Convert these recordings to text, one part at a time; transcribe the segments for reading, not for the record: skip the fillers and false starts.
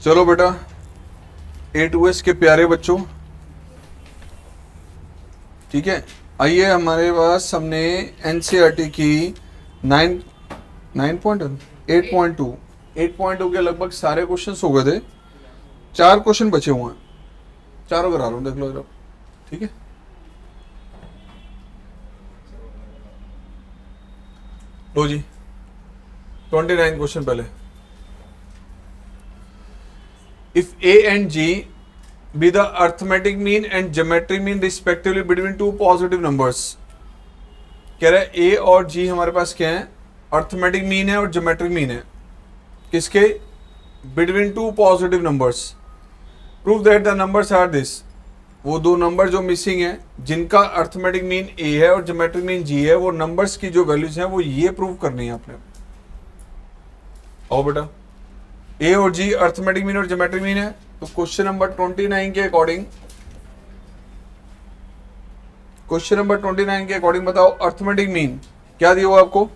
चलो बेटा A2S के प्यारे बच्चों, ठीक है, आइए हमारे पास हमने एनसीईआरटी की 8.2 के लगभग सारे क्वेश्चंस हो गए थे। 4 क्वेश्चन बचे हुए हैं, चारों करा रहा हूँ, देख लो जरा, ठीक है। लो जी 29 क्वेश्चन पहले। If A and G be the arithmetic mean and geometric mean respectively between two positive numbers, कह रहा है A और G हमारे पास क्या है, अर्थमेटिक मीन है और ज्योमेट्रिक मीन है, किसके, between two positive numbers. Prove that the numbers are this, वो दो नंबर जो मिसिंग है जिनका अर्थमेटिक मीन A है और ज्योमेट्रिक मीन G है, वो नंबर्स की जो वैल्यूज हैं वो ये प्रूव करनी है आपने। आओ बेटा, A और G अर्थमेटिक मीन और ज्योमेट्रिक मीन है, तो क्वेश्चन नंबर 29 के अकॉर्डिंग, क्वेश्चन नंबर 29 के अकॉर्डिंग बताओ अर्थमेटिक मीन क्या दिया हुआ है आपको,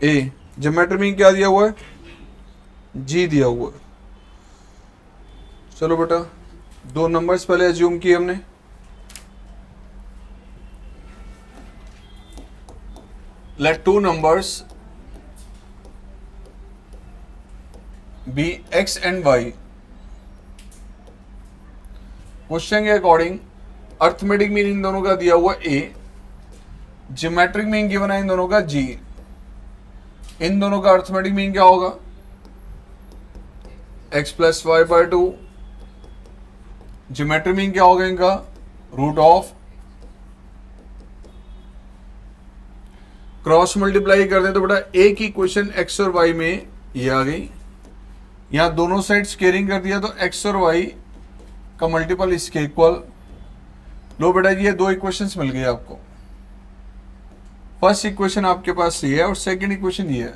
A, ज्योमेट्रिक मीन क्या दिया हुआ है, G दिया हुआ है। चलो बेटा, दो नंबर्स पहले एज्यूम किए हमने, let two numbers be X and Y। Question के अकॉर्डिंग अर्थमेटिक मीन इन दोनों का दिया हुआ A, ज्योमेट्रिक मीन गिवन है इन दोनों का G। इन दोनों का अर्थमेटिक मीन क्या होगा, x plus y by 2। Geometric mean क्या होगा इनका, रूट ऑफ, क्रॉस मल्टीप्लाई कर दें तो बेटा एक ही क्वेश्चन x और y में ये आ गई, यहां दोनों साइड स्केयरिंग कर दिया तो x और y का मल्टीपल इसके इक्वल। लो बेटा ये दो इक्वेशंस मिल गए आपको, फर्स्ट इक्वेशन आपके पास ये है और सेकंड इक्वेशन ये है।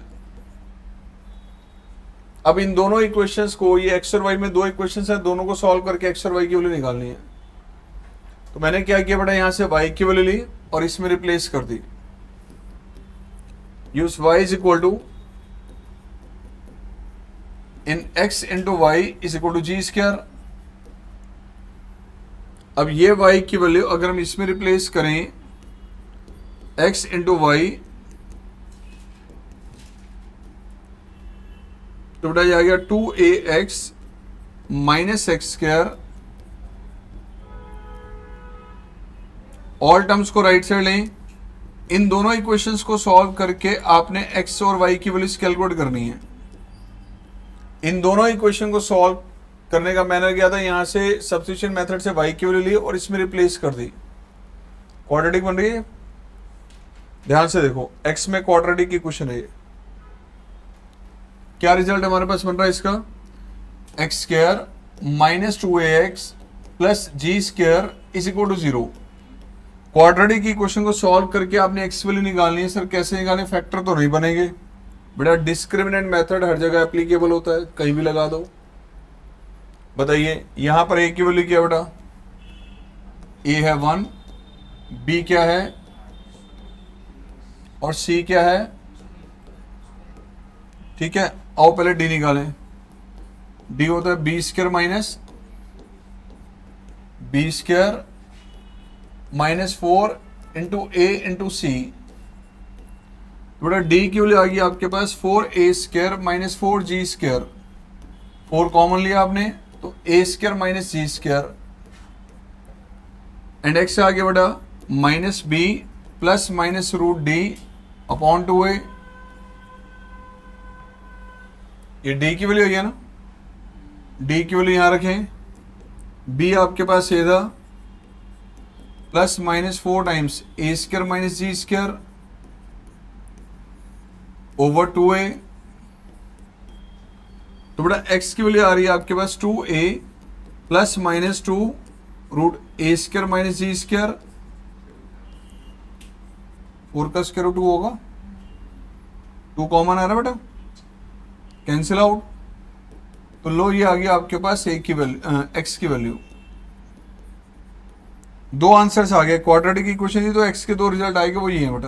अब इन दोनों इक्वेशंस को, ये x और y में दो इक्वेशंस है, दोनों को सॉल्व करके x और y की वैल्यू निकालनी है। तो मैंने क्या किया बेटा, यहां से y की वैल्यू ली और इसमें रिप्लेस कर दी, use y is equal to in x into y is equal to g square. अब ये y की वैल्यू अगर हम इसमें रिप्लेस करें x इंटू वाई, तो बेटा ये आ गया 2ax minus x square. All terms को राइट साइड लें, इन दोनों इक्वेशंस को सॉल्व करके आपने x और y की वैल्यूज कैलकुलेट करनी है। इन दोनों इक्वेशन को सॉल्व करने का मैनर क्या था, यहां से सब्स्टिट्यूशन मेथड से y की वैल्यू ली और इसमें रिप्लेस कर दी, क्वाड्रेटिक बन रही है। ध्यान से देखो, x में क्वाड्रेटिक की इक्वेशन है ये, क्या रिजल्ट हमारे पास बन रहा है इसका, x square minus 2ax plus g square is equal to 0। Quadratic की इक्वेशन को सॉल्व करके आपने x वैल्यू निकालनी है। सर कैसे निकालें, फैक्टर तो नहीं बनेंगे बेटा, डिस्क्रिमिनेंट मेथड हर जगह एप्लीकेबल होता है, कहीं भी लगा दो। बताइए यहां पर a की वैल्यू क्या बेटा, a है 1, b क्या है और c क्या है, ठीक है। आओ पहले d निकालें, d होता है b square minus b square minus 4 into a into c. बेटा d की वैल्यू आ गई आपके पास 4a square minus 4g square, 4 common लिया आपने तो a square minus g square, and x आ गया बेटा minus b plus minus root d upon 2a। ये d की वैल्यू हो गया ना, d की वैल्यू यहां रखें, b आपके पास ये था plus minus 4 times a square minus g square over 2a। तो बेटा x की वैल्यू आ रही है आपके पास 2a plus minus 2 root a square minus g square, 4 का स्क्वायर रूट 2 होगा, 2 कॉमन आ रहा बेटा, कैंसिल आउट। तो लो ये आ गया आपके पास a की वैल्यू, x की वैल्यू। दो आंसर्स आ गए, क्वाड्रेटिक इक्वेशन थी तो x के दो रिजल्ट आएंगे, वो ये है बेटा।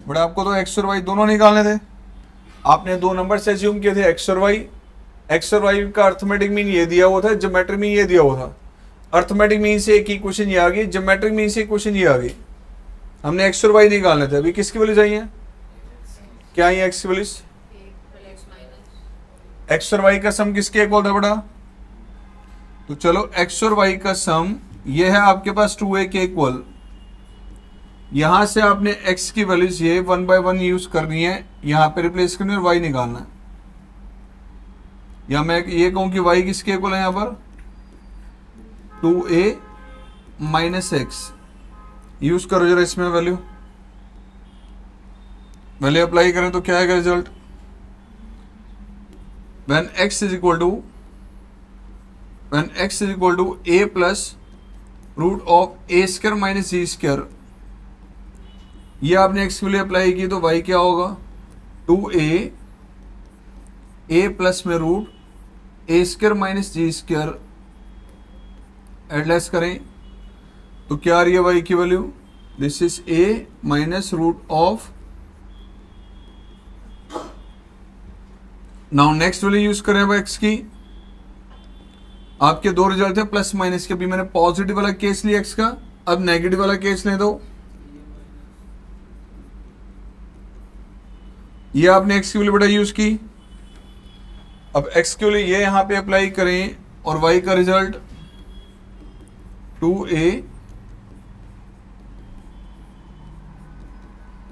बट आपको तो x और y दोनों निकालने थे, आपने दो नंबर से एज्यूम किए थे x और y, एक्स और वाई का अर्थमेटिक मीन ये दिया हुआ था, ज्योमेट्रिक मीन ये दिया हुआ था। अर्थमेटिक मीन से एक इक्वेशन ये आ गई, ज्योमेट्रिक मीन से इक्वेशन ये आ गई। हमने एक्स और वाई निकालने थे, अभी किसकी वैल्यू चाहिए? क्या है एक्स की वैल्यूज? एक्स और वाई का सम किसके इक्वल था बेटा? तो चलो एक्स और वाई का सम ये है आपके पास 2a के इक्वल। यहां से आपने x की वैल्यूज ये 1 by 1 यूज करनी है, यहां पे रिप्लेस करनी है और y निकालना है। या मैं ये कहूं कि y किसके इक्वल है? यहां पर 2a माइनस एक्स यूज करो जरा इसमें वैल्यू अप्लाई करें तो क्या आएगा result? when x is equal to a plus root of a square minus g square, ये आपने x के लिए अप्लाई की तो y क्या होगा? 2a प्लस में root a square minus g square, एडलेस करें तो क्या आ रही है y की value? This is a minus root of. Now next value use करें अब x की। आपके दो रिजल्ट है प्लस माइनस के, अभी मैंने पॉजिटिव वाला केस लिया x का, अब नेगेटिव वाला केस ले दो। ये आपने x की वैल्यू बेटा यूज की, अब x की वैल्यू ये यहां पे अप्लाई करें और y का रिजल्ट 2a,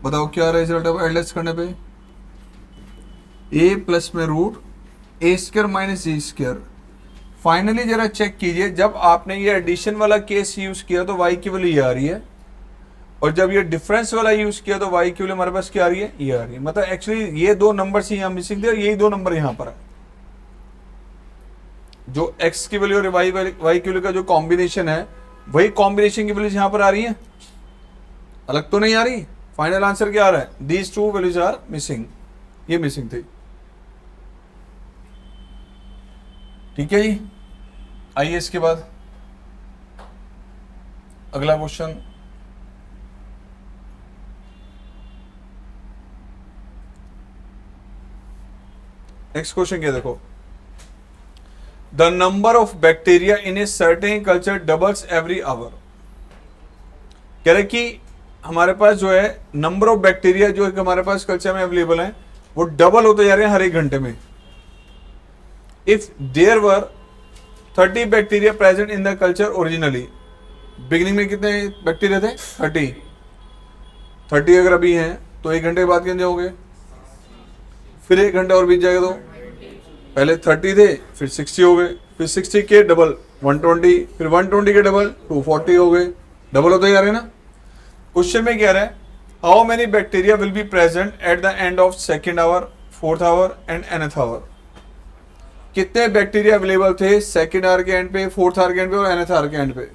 बताओ क्या रिजल्ट है एडलेस करने पे? a प्लस में root a square minus g square. Finally जरा चेक कीजिए, जब आपने ये एडिशन वाला केस यूज किया तो y की वैल्यू ये आ रही है, और जब ये डिफरेंस वाला यूज किया तो y की वैल्यू हमारे पास क्या आ रही है? ये आ रही है। मतलब एक्चुअली ये दो नंबर से यहाँ मिसिंग थे और यही दो नंबर यहाँ पर है। जो x की वैल्यू और y की वैल्यू का जो कॉम्बिनेशन है, वही कॉम्बिनेशन की वैल्यूज यहाँ पर आ रही है, अलग तो नहीं आ रही। फाइनल आंसर क्या आ रहा है? These two values are missing, ये मिसिंग थी। ठीक है जी, आइए इसके बाद अगला क्वेश्चन। नेक्स्ट क्वेश्चन क्या देखो, the number of bacteria in a certain culture doubles every hour. कह रहे कि हमारे पास जो है नंबर ऑफ बैक्टीरिया जो है हमारे पास कल्चर में अवेलेबल है वो डबल होते जा रहे हैं हर एक घंटे में। If there were 30 bacteria present in the culture originally, beginning में कितने बैक्टीरिया थे? 30 अगर अभी हैं तो एक घंटे बाद कितने हो गए? फिर एक घंटा और बीत जाएगा तो पहले 30 थे, फिर 60 हो गए, फिर 60 के डबल 120, फिर 120 के डबल 240 हो गए। डबल होते जा रहे हैं ना। क्वेश्चन में कह रहा है how many bacteria will be present at the end of second hour, fourth hour and nth hour. कितने बैक्टीरिया अवेलेबल थे सेकेंड आवर के एंड पे, फोर्थ आवर के एंड पे और nth आवर के एंड पे?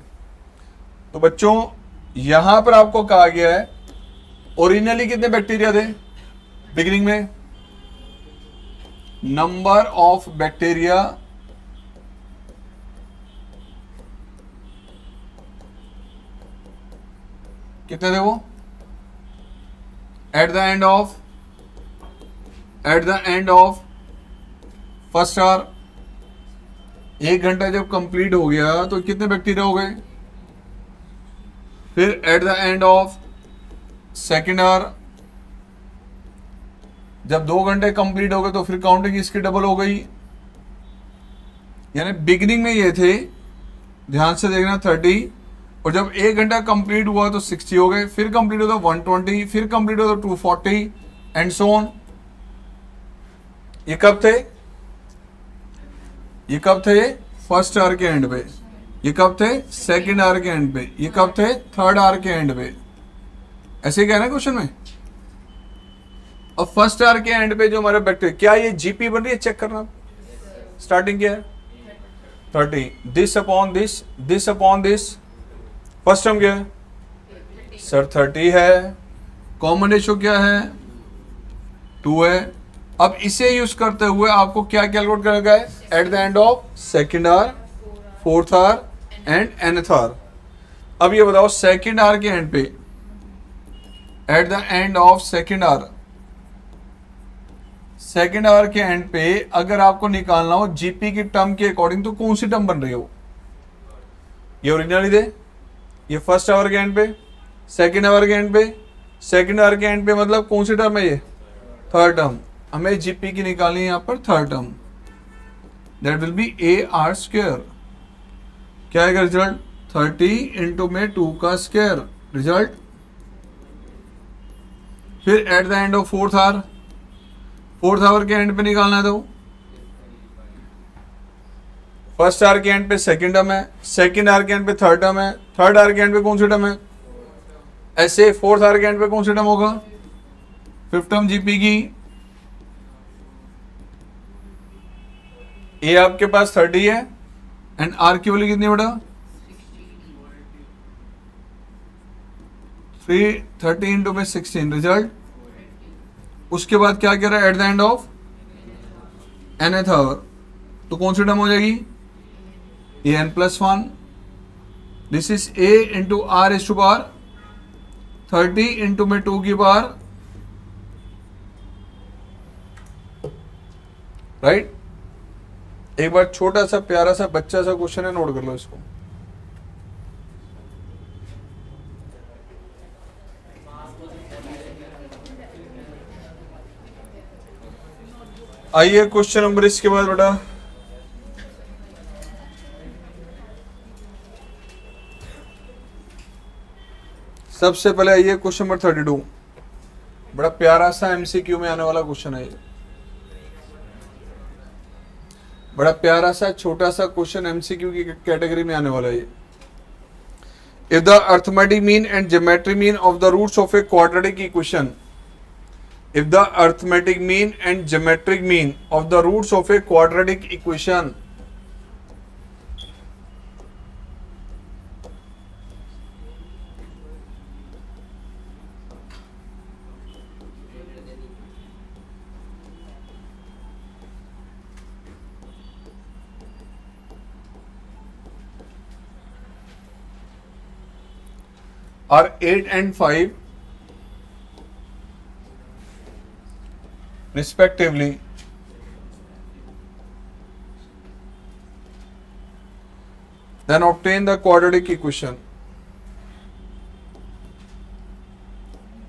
तो बच्चों यहां पर आपको कहा गया है ओरिजिनली कितने बैक्टीरिया थे बिगिनिंग में? नंबर ऑफ बैक्टीरिया कितने थे वो eight the end of first hour. एक घंटा जब कंप्लीट हो गया तो कितने बैक्टीरिया हो गए? फिर at the end of second our जब 2 घंटे कंप्लीट हो गए तो फिर काउंटिंग इसकी डबल हो गई। यानी बिगिनिंग में ये थे, ध्यान से देखना 30, और जब 1 घंटा कंप्लीट हुआ तो 60 हो गए, फिर कंप्लीट हुआ तो 120, फिर कंप्लीट हुआ तो 240 एंड सो ऑन। ये कब थे? फर्स्ट आवर के एंड पे। ये कब थे? सेकेंड आवर के एंड पे। ये कब थे? थर्ड आवर के एंड पे। ऐसे क्या है ना क्वेश्चन में। और फर्स्ट आवर के एंड पे जो हमारे बैक्टीरिया, क्या ये जीपी बन रही है? चेक करना। स्टार्टिंग क्या है? 30, this upon this, this upon this. First term क्या है सर? 30 है। कॉमन रेशियो क्या है? 2 है। अब इसे यूज करते हुए आपको क्या कैलकुलेट करना है? At the end of second hour, fourth hour and nth hour. अब ये बताओ सेकेंड आवर के एंड पे, at the end of second hour, second hour के एंड पे अगर आपको निकालना हो जीपी की टर्म के अकॉर्डिंग तो कौन सी टर्म बन रही हो? ये ओरिजिनली दे, ये फर्स्ट आवर के एंड पे, सेकेंड आवर के एंड पे, सेकेंड आवर के एंड पे मतलब कौन सी टर्म है ये? Third term. हमें जीपी की निकालनी है यहाँ पर third term, that will be a r square. क्या आएगा रिजल्ट? 30 इंटू में 2 का स्क्वायर रिजल्ट। फिर at the end of fourth hour के एंड पे निकालना है तो फर्स्ट आवर के एंड पे सेकंड टर्म है, सेकंड आवर के एंड पे थर्ड टर्म है, थर्ड आवर के एंड पे कौन सी टर्म है? ऐसे फोर्थ आवर के एंड पे कौन सी टर्म होगा? फिफ्थ टर्म जीपी की। ए आपके पास 30 है एंड आर की वैल्यू कितनी बेटा? 30 इंटू में 16 रिजल्ट। उसके बाद क्या कह रहा है? At the end of nth hour, तो कौन सी टर्म हो जाएगी? A n plus 1। This is a into r is to power 30 into में 2 की पावर, राइट। एक बार छोटा सा प्यारा सा बच्चा सा क्वेश्चन है, नोट कर लो इसको। आइए क्वेश्चन नंबर इसके बाद बेटा सबसे पहले आइए क्वेश्चन नंबर 32। बड़ा प्यारा सा एमसीक्यू में आने वाला क्वेश्चन है ये, बड़ा प्यारा सा छोटा सा क्वेश्चन एमसीक्यू की कैटेगरी में आने वाला है ये। If the arithmetic mean and geometric mean of the roots of a quadratic equation, if the arithmetic mean and geometric mean of the roots of a quadratic equation are 8 and 5 respectively, then obtain the quadratic equation.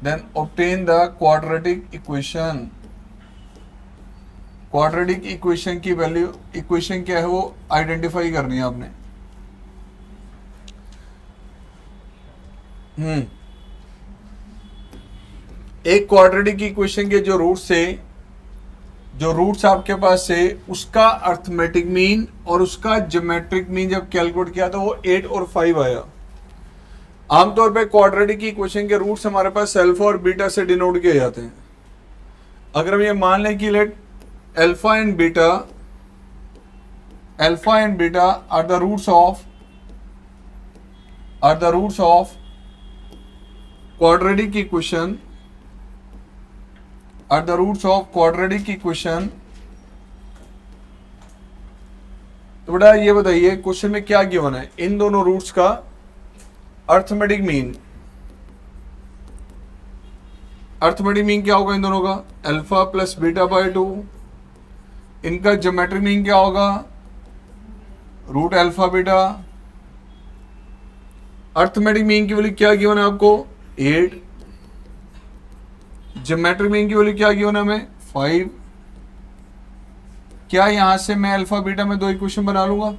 Then obtain the quadratic equation. Quadratic equation की value, equation क्या है वो identify करनी है आपने। एक quadratic equation के जो रूट्स है, जो रूट्स आपके पास है, उसका अर्थमेटिक मीन और उसका ज्योमेट्रिक मीन जब कैलकुलेट किया तो वो 8 और 5 आया। आमतौर पे क्वाड्रेटिक इक्वेशन के रूट्स हमारे पास अल्फा और बीटा से डिनोट किए जाते हैं। अगर हम ये मान लें कि let alpha and beta are the roots of quadratic equation, are the roots of quadratic equation। तो बेटा ये बताइए क्वेश्चन में क्या गिवन है? इन दोनों रूट्स का अर्थमेटिक मीन, अर्थमेटिक मीन क्या होगा इन दोनों का? Alpha plus beta by 2। इनका ज्योमेट्रिक मीन क्या होगा? Root alpha beta. Arithmetic mean की वैल्यू क्या गिवन है आपको? 8। ज्योमेट्रिक मीन की वैल्यू क्या गिवन है हमें? 5। क्या यहां से मैं अल्फा बीटा में दो इक्वेशन बना लूंगा?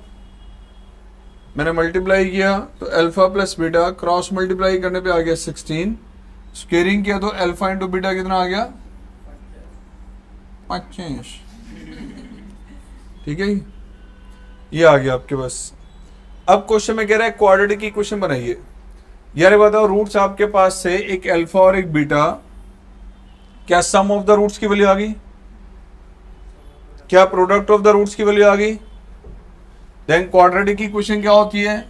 मैंने मल्टीप्लाई किया तो alpha plus beta, cross multiply करने पे आ गया 16, स्क्वेयरिंग किया तो अल्फा इंटू बीटा कितना आ गया? 25। ठीक है, ये आ गया आपके पास। अब क्वेश्चन में कह रहा है क्वाड्रेटिक इक्वेशन बनाइए। यार बताओ रूट्स आपके पास से एक अल्फा और एक बीटा, क्या सम ऑफ द रूट्स की वैल्यू आ गई? क्या प्रोडक्ट ऑफ द रूट्स की वैल्यू आ गई? देन क्वाड्रेटिक इक्वेशन क्या होती है?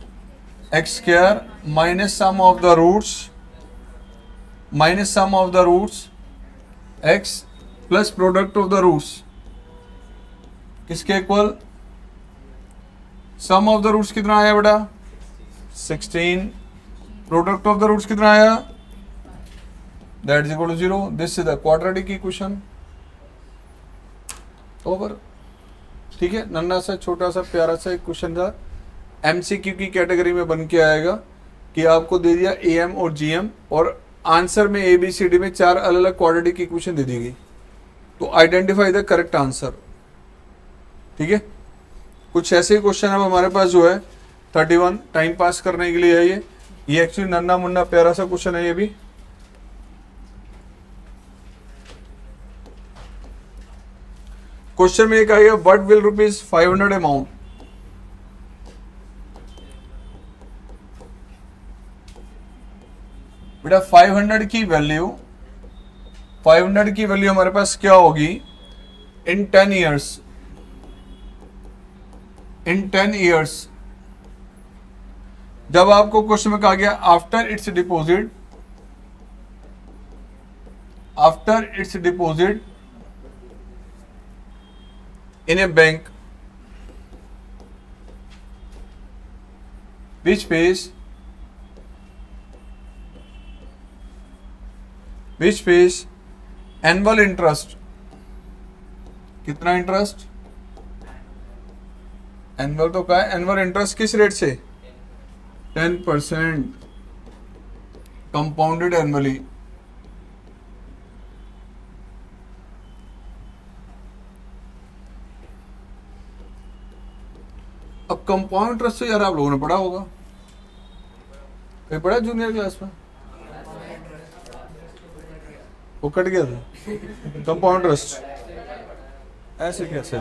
X square minus sum of the roots x plus product of the roots किसके equal? Sum of the roots कितना आया बेटा? 16। प्रोडक्ट ऑफ द रूट्स कितना आया? That is equal to 0। This is the quadratic equation. Over. ठीक है, नन्ना सा छोटा सा प्यारा सा एक क्वेश्चन था, एमसीक्यू की कैटेगरी में बन के आएगा कि आपको दे दिया एएम और जीएम और आंसर में एबीसीडी में 4 अलग अलग क्वाड्रेटिक इक्वेशन दे दी गई, तो आइडेंटिफाई द करेक्ट आंसर। ठीक है, कुछ ऐसे ही क्वेश्चन अब हमारे पास जो है 31 टाइम पास करने के लिए है। ये एक्चुअली नन्ना मुन्ना प्यारा सा क्वेश्चन है ये भी। क्वेश्चन में एक आएगा, व्हाट विल ₹500 अमाउंट, बेटा 500 की वैल्यू, 500 की वैल्यू हमारे पास क्या होगी इन 10 ईयर्स, इन 10 ईयर्स। जब आपको क्वेश्चन में कहा गया after it's deposit, after it's deposit in A bank which pays annual interest, कितना इंटरेस्ट, एनुअल तो क्या है, एनुअल इंटरेस्ट किस रेट से, 10% कंपाउंडेड एनुअली। अब कंपाउंड इंटरेस्ट तो यार आप लोगों ने पढ़ा होगा, कहीं पढ़ा जूनियर क्लास में, वो कट गया था कंपाउंड इंटरेस्ट, ऐसे कैसे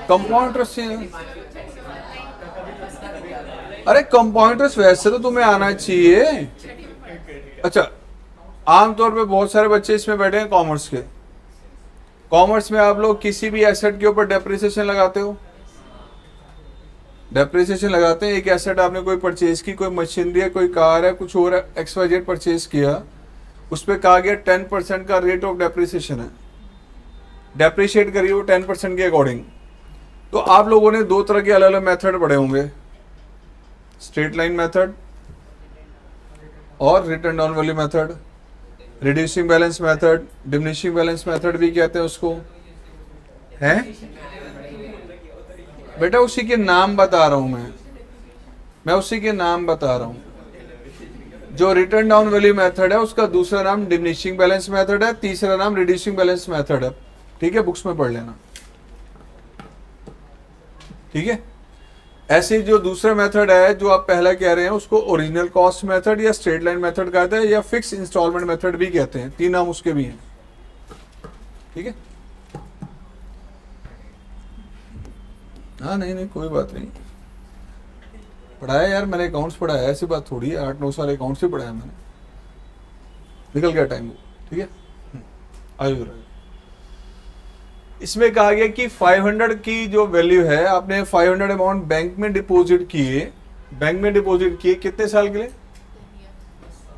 कंपाउंड इंटरेस्ट से, अरे कंपाउंड इंटरेस्ट वैसे तो तुम्हें आना चाहिए। अच्छा, आमतौर पे बहुत सारे बच्चे इसमें बैठे हैं कॉमर्स के, कॉमर्स में आप लोग किसी भी एसेट के ऊपर डेप्रिसिएशन लगाते हो, डेप्रिसिएशन लगाते हैं। एक एसेट आपने कोई परचेज की, कोई मशीनरी है, कोई कार है, कुछ और XYZ परचेज किया, उस पर कहा गया 10% का रेट ऑफ डेप्रिसिएशन है, डेप्रिशिएट करिए वो 10% के अकॉर्डिंग। तो आप लोगों ने 2 तरह के अलग अलग मेथड पढ़े होंगे, स्ट्रेट लाइन मेथड और return down value method, reducing balance method, diminishing balance method भी कहते हैं उसको, है बेटा उसी के नाम बता रहा हूं मैं उसी के नाम बता रहा हूं। जो रिटर्न डाउन वैल्यू मेथड है उसका दूसरा नाम डिमिनिशिंग बैलेंस मेथड है, तीसरा नाम रिड्यूसिंग बैलेंस मेथड है। ठीक है, बुक्स में पढ़ लेना। ठीक है, ऐसे जो दूसरा मेथड है जो आप पहला कह रहे हैं उसको ओरिजिनल कॉस्ट मेथड या स्ट्रेट लाइन मेथड कहते हैं या फिक्स इंस्टॉलमेंट मेथड भी कहते हैं, 3 नाम उसके भी हैं। ठीक है, हाँ नहीं कोई बात नहीं, पढ़ाया यार मैंने, अकाउंट्स पढ़ाया, ऐसी बात थोड़ी है, 8-9 साल अकाउंट्स ही पढ़ाया मैंने, निकल गया टाइम वो। ठीक है, आयु इसमें कहा गया कि 500 की जो वैल्यू है, आपने 500 अमाउंट बैंक में डिपॉजिट किए, बैंक में डिपॉजिट किए कितने साल के लिए,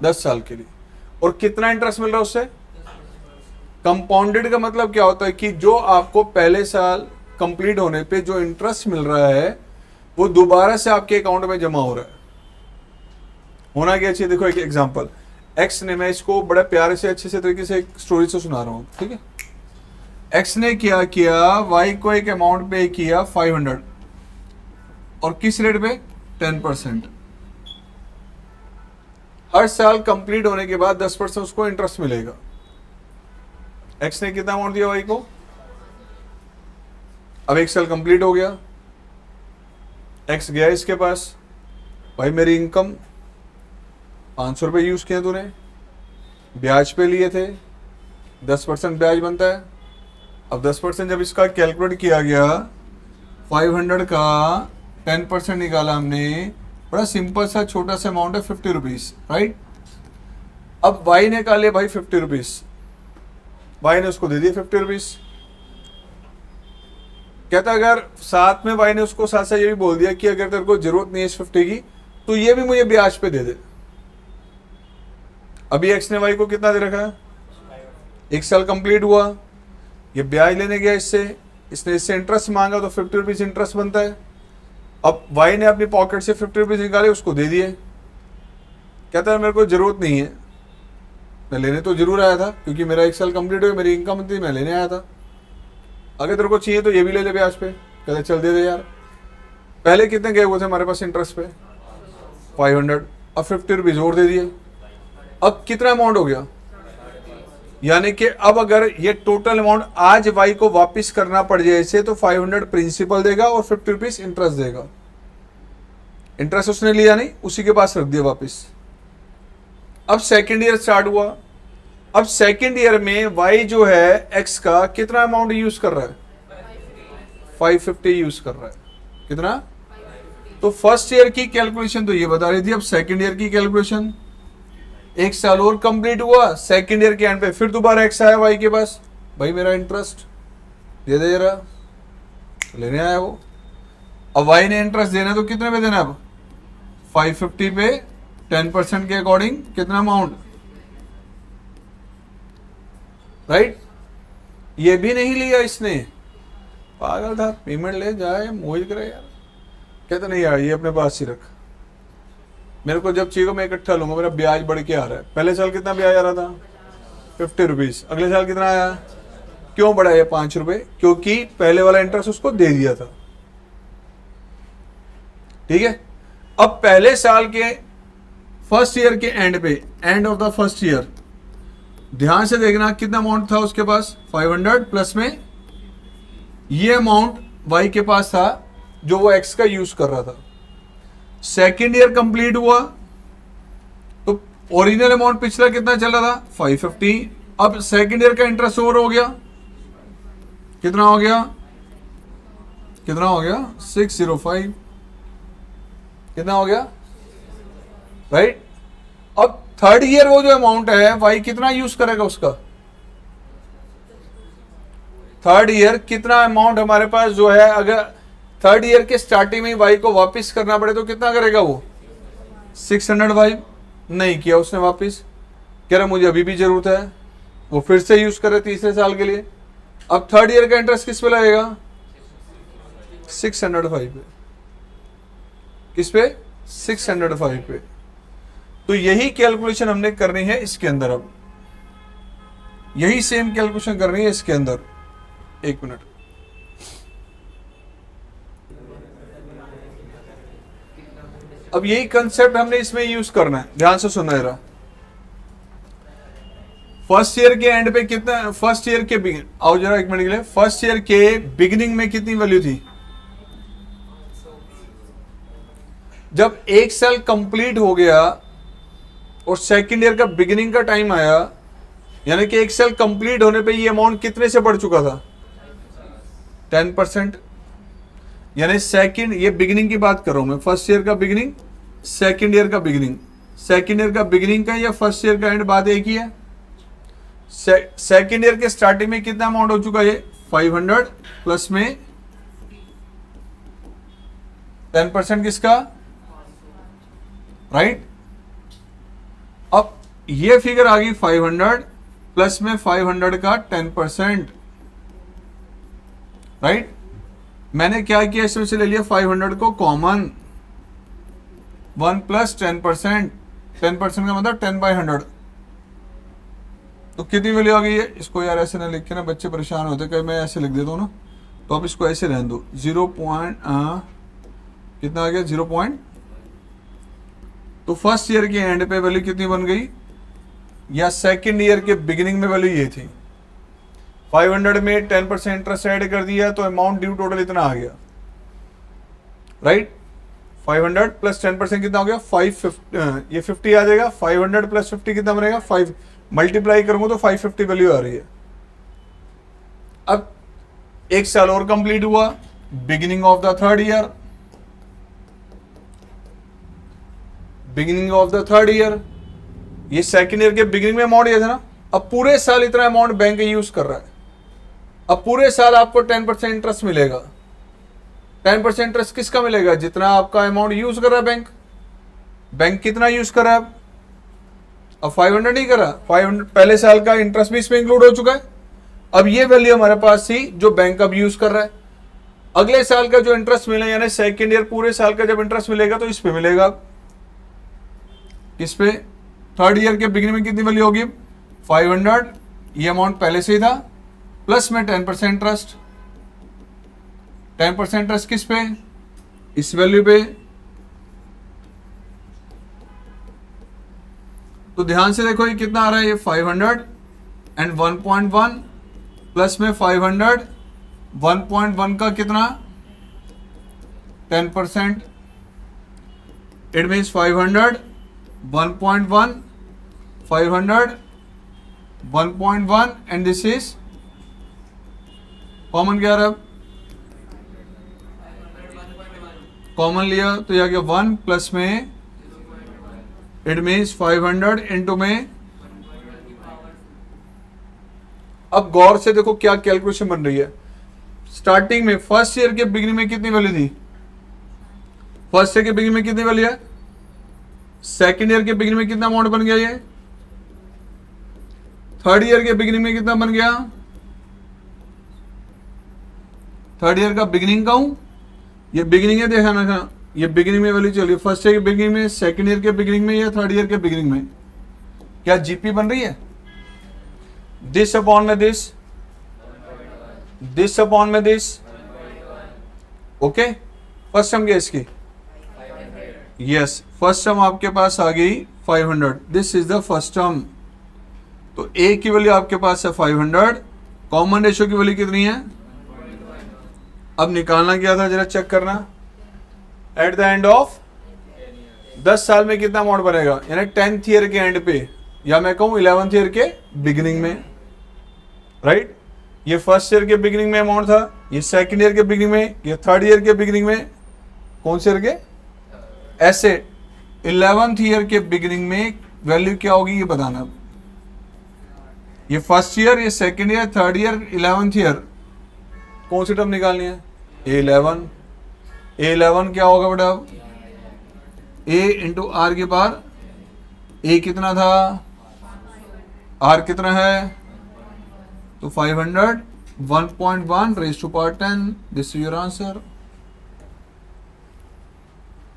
10 साल के लिए, और कितना इंटरेस्ट मिल रहा है उससे, कंपाउंडेड का मतलब क्या होता है कि जो आपको पहले साल कंप्लीट होने पे जो इंटरेस्ट मिल रहा है वो दोबारा से आपके अकाउंट में जमा हो रहा है। होना क्या चाहिए, देखो एक एग्जांपल, एक्स ने, मैं इसको बड़ा प्यारे से अच्छे से तरीके से एक स्टोरी से सुना रहा हूं। ठीक है, एक्स ने क्या किया, वाई को एक अमाउंट पे किया 500 और किस रेट पे, 10%। हर साल कंप्लीट होने के बाद 10% उसको इंटरेस्ट मिलेगा। एक्स ने कितना अमाउंट दिया वाई को, अब 1 साल कंप्लीट हो गया, एक्स गया इसके पास, भाई मेरी इनकम 500 रुपये यूज किए तूने, ब्याज पे लिए थे, 10% ब्याज बनता है। अब 10% जब इसका कैलकुलेट किया गया, 500 का 10% निकाला हमने, बड़ा सिंपल सा छोटा सा अमाउंट है 50 रुपीज, राइट। अब वाई ने कहा लिया भाई 50 रुपीज, वाई ने उसको दे दिए 50 रुपीज। कहता अगर साथ में भाई ने उसको साथ साथ ये भी बोल दिया कि अगर तेरे को जरूरत नहीं है इस 50 की तो ये भी मुझे ब्याज पे दे दे। अभी एक्स ने वाई को कितना दे रखा है, 1 साल कंप्लीट हुआ, ये ब्याज लेने गया इससे, इसने इससे इंटरेस्ट मांगा तो 50 रुपीज इंटरेस्ट बनता है। अब वाई ने अपनी पॉकेट से 50 रुपीज निकाले, उसको दे दिए। कहता है मेरे को जरूरत नहीं है, मैं लेने तो जरूर आया था क्योंकि मेरा 1 साल कंप्लीट हो गया, मेरी इनकम थी, मैं लेने आया था। अगर तेरे को चाहिए तो ये भी ले ले ब्याज पे, कहते चल दे दे यार। पहले कितने गए हुए थे हमारे पास इंटरेस्ट पे 500, अब 50 रुपीज और दे दिए, अब कितना अमाउंट हो गया, यानी कि अब अगर ये टोटल अमाउंट आज वाई को वापस करना पड़ जाए इसे, तो 500 प्रिंसिपल देगा और 50 रुपीज इंटरेस्ट देगा। इंटरेस्ट उसने लिया नहीं, उसी के पास रख दिया वापस। अब सेकेंड ईयर स्टार्ट हुआ, अब सेकेंड ईयर में वाई जो है एक्स का कितना अमाउंट यूज कर रहा है, 550 यूज कर रहा है। कितना, तो फर्स्ट ईयर की कैलकुलेशन तो ये बता रही थी, अब सेकेंड ईयर की कैलकुलेशन, एक साल और कंप्लीट हुआ, सेकेंड ईयर के एंड पे फिर दोबारा एक्स आया वाई के पास, भाई मेरा इंटरेस्ट दे दे रहा, लेने आया वो। अब वाई ने इंटरेस्ट देना तो कितने पे देना, अब 550 पे 10% के अकॉर्डिंग कितना अमाउंट, राइट। ये भी नहीं लिया इसने, पागल था, पेमेंट ले जाए मोहित करे यार, कहते नहीं यार ये अपने पास ही रख, मेरे को जब चाहिए मैं इकट्ठा लूंगा, मेरा ब्याज बढ़ के आ रहा है। पहले साल कितना ब्याज आ रहा था 50 रुपीज, अगले साल कितना आया, क्यों बढ़ा ये 5 रुपए, क्योंकि पहले वाला इंटरेस्ट उसको दे दिया था। ठीक है, अब पहले साल के फर्स्ट ईयर के एंड पे, end of the first year, ध्यान से देखना कितना अमाउंट था उसके पास 500, प्लस में ये अमाउंट वाई के पास था जो वो एक्स का यूज कर रहा था। सेकेंड ईयर कंप्लीट हुआ तो ओरिजिनल अमाउंट पिछला कितना चल रहा था 550, अब सेकेंड ईयर का इंटरेस्ट ओवर हो गया, कितना हो गया, कितना हो गया 605, कितना हो गया, राइट। अब थर्ड ईयर वो जो अमाउंट है वाई कितना यूज करेगा उसका, थर्ड ईयर कितना अमाउंट हमारे पास जो है, अगर थर्ड ईयर के स्टार्टिंग में वाई को वापस करना पड़े तो कितना करेगा वो 605, नहीं किया उसने वापस, कह रहा मुझे अभी भी जरूरत है, वो फिर से यूज करे तीसरे साल के लिए। अब थर्ड ईयर का इंटरेस्ट किस पे लगेगा 605 पे, किस पे 605 पे। तो यही कैलकुलेशन हमने करनी है इसके अंदर, अब यही सेम कैलकुलेशन करनी है इसके अंदर। एक मिनट, अब यही कंसेप्ट हमने इसमें यूज करना है, ध्यान से सुनना जरा। फर्स्ट ईयर के एंड पे कितना, फर्स्ट ईयर के बिगिनिंग, आओ जरा एक मिनट के लिए, फर्स्ट ईयर के बिगिनिंग में कितनी वैल्यू थी, जब एक साल कंप्लीट हो गया और सेकेंड ईयर का बिगिनिंग का टाइम आया, यानी कि एक साल कंप्लीट होने पे ये अमाउंट कितने से बढ़ चुका था 10%, यानी सेकंड, ये बिगिनिंग की बात कर रहा हूं मैं, फर्स्ट ईयर का बिगिनिंग, सेकंड ईयर का बिगिनिंग, सेकंड ईयर का बिगिनिंग का या फर्स्ट ईयर का एंड बात एक ही है। सेकंड ईयर के स्टार्टिंग में कितना अमाउंट हो चुका है 500, प्लस में 10% किसका, राइट। अब ये फिगर आ गई 500 प्लस में 500 का 10%, राइट। मैंने क्या किया, इसमें से ले लिया 500 को कॉमन, 1 प्लस 10%, 10% का मतलब 10/100, तो कितनी वैल्यू आ गई है। इसको यार ऐसे ना लिख के ना बच्चे परेशान होते, कहीं मैं ऐसे लिख देता हूँ ना, तो आप इसको ऐसे रहने दो, 0. कितना आ गया 0. तो फर्स्ट ईयर के एंड पे वैल्यू कितनी बन गई, या सेकेंड ईयर के बिगिनिंग में वैल्यू ये थी, 500 में 10% इंटरेस्ट ऐड कर दिया तो अमाउंट ड्यू टोटल इतना आ गया, राइट। 500 प्लस 10% कितना हो गया 550, ये 50 आ जाएगा, 500 प्लस 50 कितना बनेगा 5, मल्टीप्लाई करूंगा तो 550 वैल्यू आ रही है। अब एक साल और कंप्लीट हुआ, beginning of the third year, beginning of the third year, ये सेकेंड ईयर के बिगिनिंग में अमाउंट ये था ना, अब पूरे साल इतना अमाउंट बैंक यूज कर रहा है, अब पूरे साल आपको 10% इंटरेस्ट मिलेगा। 10% इंटरेस्ट किसका मिलेगा, जितना आपका अमाउंट यूज कर रहा है बैंक, बैंक कितना यूज कर रहा है, अब 500 नहीं कर रहा, 500 पहले साल का इंटरेस्ट भी इसमें इंक्लूड हो चुका है। अब ये वैल्यू हमारे पास थी जो बैंक अब यूज कर रहा है, अगले साल का जो इंटरेस्ट मिला, यानी सेकेंड ईयर पूरे साल का जब इंटरेस्ट मिलेगा तो इस पे मिलेगा, किस पे, थर्ड ईयर के बिगिनिंग में कितनी वैल्यू होगी 500, ये अमाउंट पहले से ही था, प्लस में 10% इंटरेस्ट, 10% इंटरेस्ट किस पे, इस वैल्यू पे। तो ध्यान से देखो ये कितना आ रहा है, ये 500 एंड 1.1 प्लस में 500, 1.1 का कितना 10%, it means 500, 1.1, 500, 1.1 and this is common क्या रहा, कॉमन लिया तो यह आ गया 1 प्लस में, इट मीन्स 500 इंटू में। अब गौर से देखो क्या कैलकुलेशन बन रही है। स्टार्टिंग में फर्स्ट ईयर के बिगिनिंग में कितनी वैल्यू थी, फर्स्ट ईयर के बिगिनिंग में कितनी वैल्यू है, सेकेंड ईयर के बिगिनिंग में कितना अमाउंट बन गया, ये थर्ड ईयर के बिगिनिंग में कितना बन गया, थर्ड ईयर का बिगिनिंग का हूं, ये बिगिनिंग है, देखा ना, ये बिगिनिंग में वैल्यू चलिए, फर्स्ट ईयर के बिगिनिंग में, सेकेंड ईयर के बिगिनिंग में या थर्ड ईयर के बिगिनिंग में, क्या जीपी बन रही है, दिस अपॉन में दिस, दिस अपॉन में दिस, ओके। फर्स्ट टर्म क्या इसकी, यस फर्स्ट टर्म आपके पास आ गई 500, this is the first term. तो ए की वैल्यू आपके पास है 500, कॉमन रेशियो की वैल्यू कितनी है, अब निकालना क्या था जरा चेक करना, एट द एंड ऑफ 10 साल में कितना अमाउंट बनेगा, यानी 10th ईयर के एंड पे, या मैं कहूं 11th ईयर के बिगिनिंग में, राइट। ये फर्स्ट ईयर के बिगिनिंग में अमाउंट था, ये सेकंड ईयर के बिगिनिंग में, ये थर्ड ईयर के बिगिनिंग में, कौन से ईयर के, ऐसे 11th ईयर के बिगिनिंग में वैल्यू क्या होगी ये बताना। ये फर्स्ट ईयर, ये second year, third year, 11th year, कौन सी टर्म निकालनी है, A11, A11 क्या होगा बेटा, A इंटू आर के पार, A कितना था, R कितना है, तो 500, 1.1 raise to power 10, this is your answer,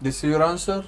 this is your answer.